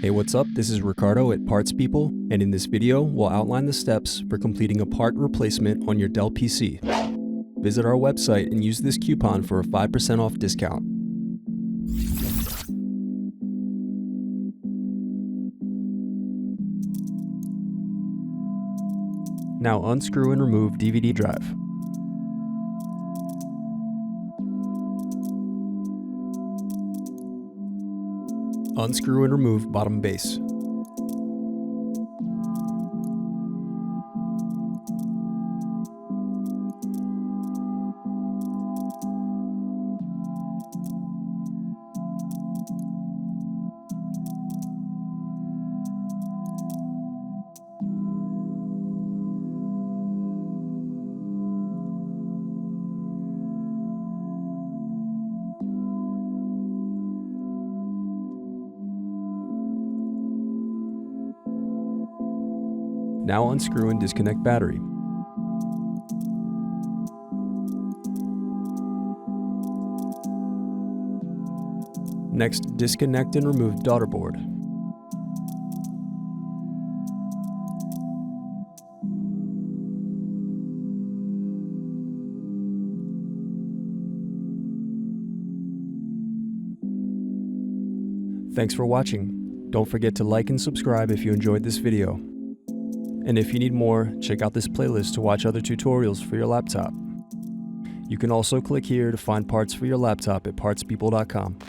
Hey, what's up? This is Ricardo at Parts People, and in this video, we'll outline the steps for completing a part replacement on your Dell PC. Visit our website and use this coupon for a 5% off discount. Now unscrew and remove DVD drive. Unscrew and remove bottom base. Now unscrew and disconnect battery. Next, disconnect and remove Daughterboard. Thanks for watching. Don't forget to like and subscribe if you enjoyed this video. And if you need more, check out this playlist to watch other tutorials for your laptop. You can also click here to find parts for your laptop at partspeople.com.